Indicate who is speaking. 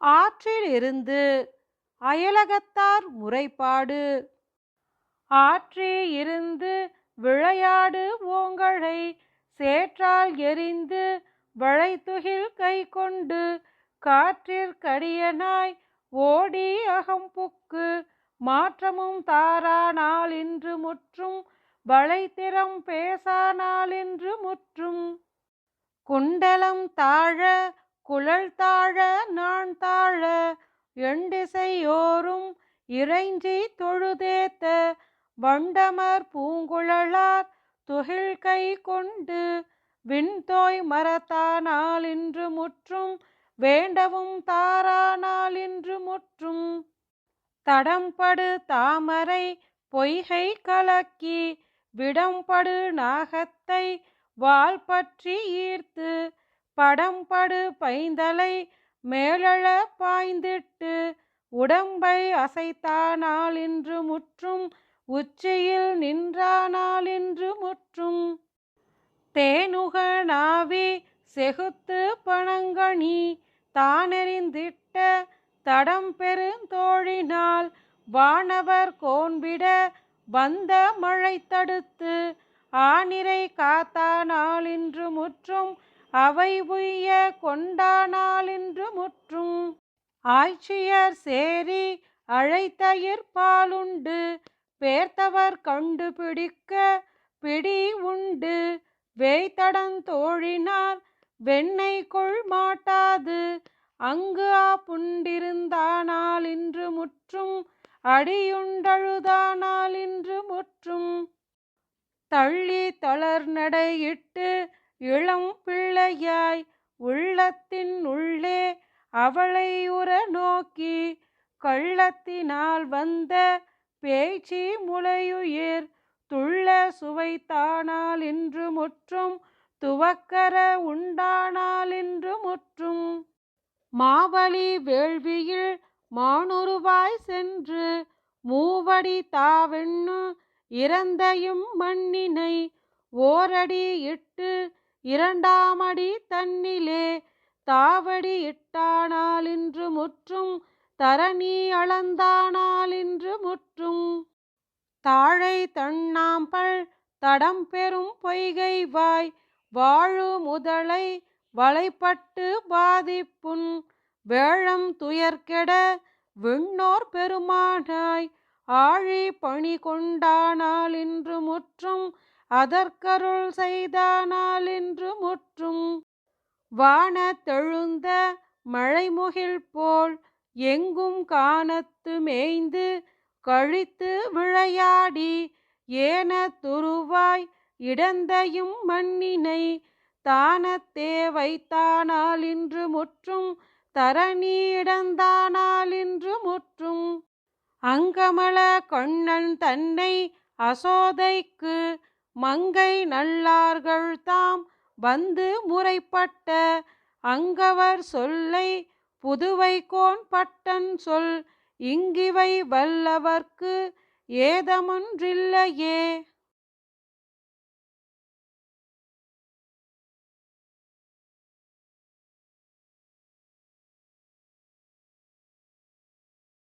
Speaker 1: ஆற்றிலிருந்து அயலகத்தார் முறைப்பாடு. ஆற்றே இருந்து விளையாடு ஓங்கழை சேற்றால் எரிந்து வளைத்துகில் கைக்கொண்டு காற்றிற்கடியனாய் ஓடி அகம்புக்கு மாற்றமும் தாரானால் இன்று முற்றும் வளைத்திறம் பேசானால் இன்று முற்றும். குண்டலம் தாழ குழல் தாழ நான் தாழ எண்டிசையோரும் இறைஞ்சி தொழுதேத்த வண்டமர் பூங்குழலார் துகில் கை கொண்டு விண்தோய் மரத்தானால் இன்று முற்றும் வேண்டவும் தாரானால் இன்று முற்றும். தடம்படு தாமரை பொய்கை கலக்கி விடம்படு நாகத்தை வால் பற்றி ஈர்த்து படம்படு பைந்தலை மேலெழ பாய்ந்திட்டு உடம்பை அசைத்தானால் இன்று முற்றும் உச்சியில் நின்றானால் இன்று முற்றும். தேனுக நாவி செகுத்து பனங்கனி தானெறிந்திட்ட தடம் பெருந்தோழினால் வானவர் கோன்விட வந்த மழை தடுத்து ஆனிரை காத்தானால் இன்று முற்றும் அவை உய்ய கொண்டானால் இன்று முற்றும். ஆய்ச்சியர் சேரி அழைத்தயிர் பாலுண்டு பேர்த்தவர் கண்டு பிடிக்க பிடி உண்டு வேய்த்தடந்தோழினார் வெண்ணெய் கொள் மாட்டாது அங்கு புண்டிருந்தானால் இன்று முற்றும் அடியுண்டழுதானால் இன்று முற்றும். தள்ளி தளர்நடையிட்டு இளம் பிள்ளையாய் உள்ளத்தின் உள்ளே அவளை உற நோக்கி கள்ளத்தினால் வந்த பேய்ச்சி முளையுயிர் துள்ள சுவைத்தானால் இன்று முற்றும் துவக்கர உண்டானால் இன்று முற்றும். மாவலி வேள்வியில் மானுருவாய் சென்று மூவடி தாவெண்ணு இறந்தையும் மண்ணினை ஓரடி இட்டு இரண்டாமடி தன்னிலே தாவடி இட்டானால் இன்று முற்றும் தரணி அளந்தானால் இன்று முற்றும். தாழை தண்ணாம்பல் தடம் பெரும் பொய்கை வாய் வாழு முதலை வலைப்பட்டு பாதிப்புண் வேழம் துயர்கெட விண்ணோர் பெருமானாய் ஆழி பணி கொண்டானால் இன்று முற்றும் அதற்கருள் செய்தானால் இன்று முற்றும். வானத்தெழுந்த மழைமுகில் போல் எங்கும் கானத்து மேய்ந்து கழித்து விளையாடி ஏன துருவாய் இடந்தையும் மண்ணினை தானத்தே வைத்தானால் இன்று முற்றும் தரணி இடந்தானால் இன்று முற்றும். அங்கமல கண்ணன் தன்னை அசோதைக்கு மங்கை நல்லார்கள் தாம் வந்து முறைப்பட்ட அங்கவர் சொல்லை புதுவைக்கோன் பட்டன் சொல் இங்கிவை வல்லவர்க்கு ஏதமொன்றில்லையே.